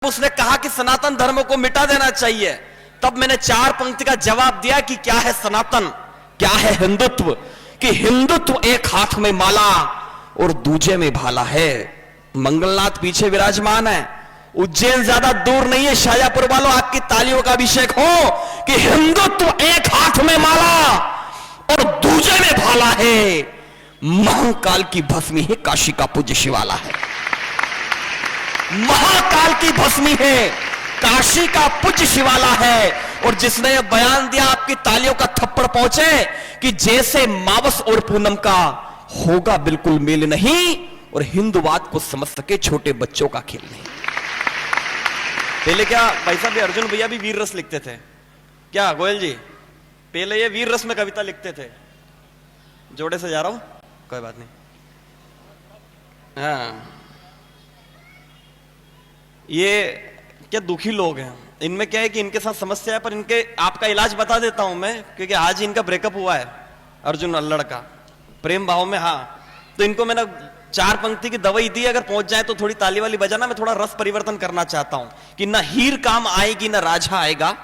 उसने कहा कि सनातन धर्म को मिटा देना चाहिए, तब मैंने 4 पंक्ति का जवाब दिया कि क्या है सनातन, क्या है हिंदुत्व। कि हिंदुत्व एक हाथ में माला और दूजे में भाला है। मंगलनाथ पीछे विराजमान है, उज्जैन ज्यादा दूर नहीं है। शाजापुर वालों, आपकी तालियों का अभिषेक हो कि हिंदुत्व एक हाथ में माला और दूजे में भाला है। महाकाल की भस्मी है, काशी का पूज्य शिवाला है। महाकाल की भस्मी है, काशी का पूज्य शिवाला है। और जिसने यह बयान दिया, आपकी तालियों का थप्पड़ पहुंचे कि जैसे मावस और पूनम का होगा बिल्कुल मेल नहीं, और हिंदुवाद को समझ सके छोटे बच्चों का खेल नहीं। पहले क्या भाई साहब, अर्जुन भैया भी वीर रस लिखते थे क्या गोयल जी? पहले ये वीर रस में कविता लिखते थे। जोड़े से जा रहा हूं, कोई बात नहीं। हाँ, ये क्या दुखी लोग हैं। इनमें क्या है कि इनके साथ समस्या है, पर इनके आपका इलाज बता देता हूं मैं, क्योंकि आज ही इनका ब्रेकअप हुआ है अर्जुन अल्लड़ का, प्रेम भाव में। हाँ, तो इनको मैंने 4 पंक्ति की दवाई दी, अगर पहुंच जाए तो थोड़ी ताली वाली बजाना। मैं थोड़ा रस परिवर्तन करना चाहता हूं कि न हीर काम आएगी न राझा आएगा,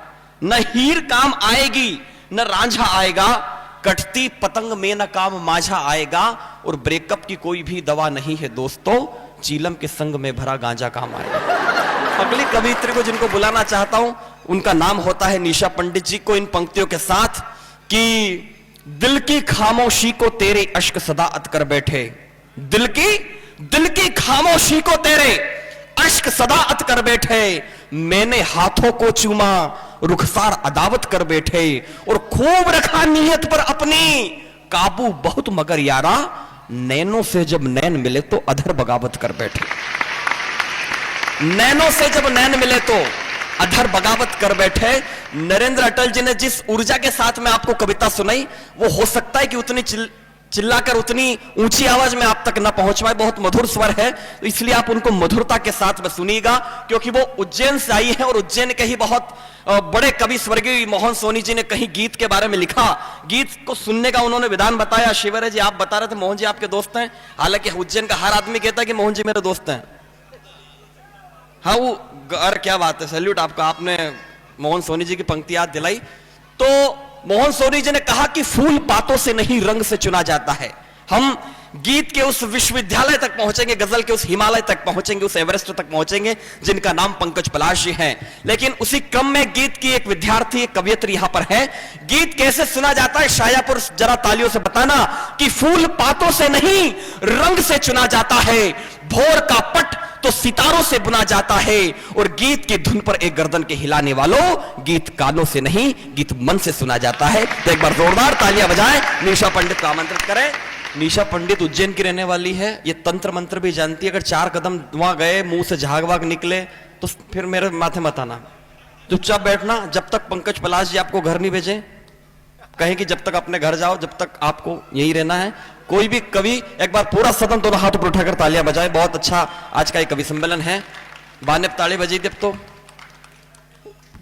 न हीर काम आएगी न रांझा आएगा, कटती पतंग में न काम माझा आएगा, और ब्रेकअप की कोई भी दवा नहीं है दोस्तों, चीलम के संग में भरा गांजा काम आएगा। अगली कवियत्री को जिनको बुलाना चाहता हूं, उनका नाम होता है निशा पंडित जी को, इन पंक्तियों के साथ कि दिल की खामोशी को तेरे अश्क सदा अत कर बैठे, दिल की खामोशी को तेरे अश्क सदा अत कर बैठे, मैंने हाथों को चूमा रुखसार अदावत कर बैठे, और खूब रखा नियत पर अपनी काबू बहुत मगर यारा, नैनों से जब नैन मिले तो अधर बगावत कर बैठे। नैनों से जब नैन मिले तो अधर बगावत कर बैठे। नरेंद्र अटल जी ने जिस ऊर्जा के साथ में आपको कविता सुनाई, वो हो सकता है कि उतनी चिल्लाकर उतनी ऊंची आवाज में आप तक ना पहुंच पाए। बहुत मधुर स्वर है, तो इसलिए आप उनको मधुरता के साथ में सुनिएगा, क्योंकि वो उज्जैन से आई है, और उज्जैन के ही बहुत बड़े कवि स्वर्गीय मोहन सोनी जी ने कहीं गीत के बारे में लिखा। गीत को सुनने का उन्होंने विधान बताया। शिवराज जी, आप बता रहे थे मोहन जी आपके दोस्त हैं, हालांकि उज्जैन का हर आदमी कहता है कि मोहन जी मेरे दोस्त हैं। हाँ, वो अरे क्या बात है, सैल्यूट आपका, आपने मोहन सोनी जी की पंक्ति याद दिलाई। तो मोहन सोनी जी ने कहा कि फूल बातों से नहीं रंग से चुना जाता है। हम गीत के उस विश्वविद्यालय तक पहुंचेंगे, गजल के उस हिमालय तक पहुंचेंगे, उस एवरेस्ट तक पहुंचेंगे जिनका नाम पंकज पलाश जी हैं। लेकिन उसी क्रम में गीत की एक विद्यार्थी, एक कवियत्री यहां पर है। गीत कैसे सुना जाता है शाजापुर, जरा तालियों से बताना कि फूल पातों से नहीं रंग से चुना जाता है, भोर का पट तो सितारों से बुना जाता है, और गीत की धुन पर एक गर्दन के हिलाने वालों, गीत कानों से नहीं गीत मन से सुना जाता है। तो एक बार जोरदार तालियां बजाएं, निशा पंडित को आमंत्रित करें। निशा पंडित उज्जैन की रहने वाली है, ये तंत्र मंत्र भी जानती है। अगर 4 कदम वहां गए, मुंह से झाग वाग निकले तो फिर मेरे माथे मत आना, चुपचाप बैठना जब तक पंकज पलाश जी आपको घर नहीं भेजे। कहें कि जब तक अपने घर जाओ, जब तक आपको यही रहना है। कोई भी कवि, एक बार पूरा सदन दोनों हाथ ऊपर उठाकर तालियां बजाए। बहुत अच्छा आज का एक कवि सम्मेलन है। बाने ताली बजी जब तो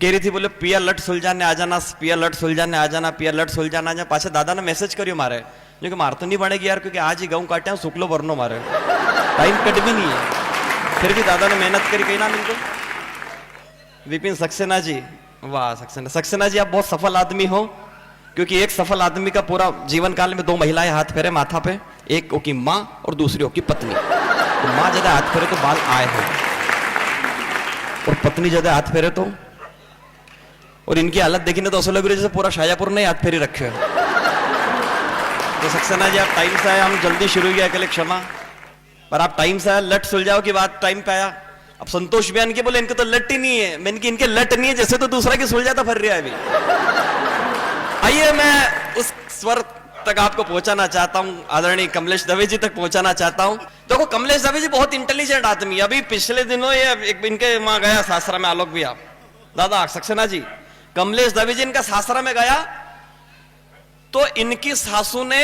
कह रही थी, बोले पिया लट सुलझाने आ जाना, पिया लट सुलझाने आ जाना, पिया लट सुलझाना आ जाना। पाछे दादा ने मैसेज करियो मारे, क्योंकि मार तो नहीं बनेगी यार, क्योंकि आज ही गाँव काटे हैं, शुक्लो वरनो मारे, टाइम कट भी नहीं है। फिर भी दादा ने मेहनत करी, कहीं ना मिलते। विपिन सक्सेना जी, वाह सक्सेना जी, आप बहुत सफल आदमी हो, क्योंकि एक सफल आदमी का पूरा जीवन काल में 2 महिलाएं हाथ फेरे माथा पे, एक की मां और दूसरी की पत्नी। तो मां ज्यादा हाथ फेरे तो बाल आए हैं, और पत्नी ज्यादा हाथ फेरे तो, और इनकी हालत देखी तो ऐसा लग रही है जैसे पूरा शाजापुर ने हाथ फेरी रखे है। तो सक्सेना जी, आप टाइम से आए, हम जल्दी शुरू किया के लिए क्षमा, पर आप टाइम से आए, लट सुलझाओ की बात टाइम पे आया। अब संतोष बयान के बोले इनके तो लट ही नहीं है, मैंने इनके लट नहीं है, जैसे तो दूसरा की सुलझाता फिर रहा है अभी। आइए, मैं उस स्वर तक आपको पहुंचाना चाहता हूं, आदरणीय कमलेश दवे जी तक पहुंचाना चाहता हूं। देखो, कमलेश दवे जी बहुत इंटेलिजेंट आदमी। अभी पिछले दिनों ये इनके वहां गया सासरा में, आलोक भैया, दादा सक्सेना जी, कमलेश दवे जी इनका सासरा में गया, तो इनकी सासू ने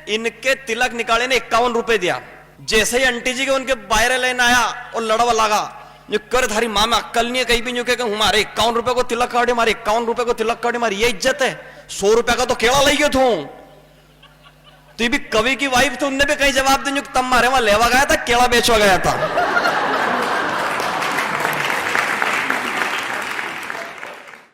इनके तिलक निकाले ने 51 रुपए दिया। जैसे ही आंटी जी के उनके बाहर लेने आया और लड़वा लगा, जो कर धारी माँ में अक्कल नहीं है, कहीं भी जो कह हमारे 51 रुपए को तिलक काटे, हमारे 51 रुपए को तिलक काटे, हमारी ये इज्जत है। 100 रुपए का तो केड़ा ले गए थे। तो ये भी कवि की वाइफ थी, उनने भी कहीं जवाब दें, तब मारे वहां लेवा गया था, केड़ा बेचवा गया था।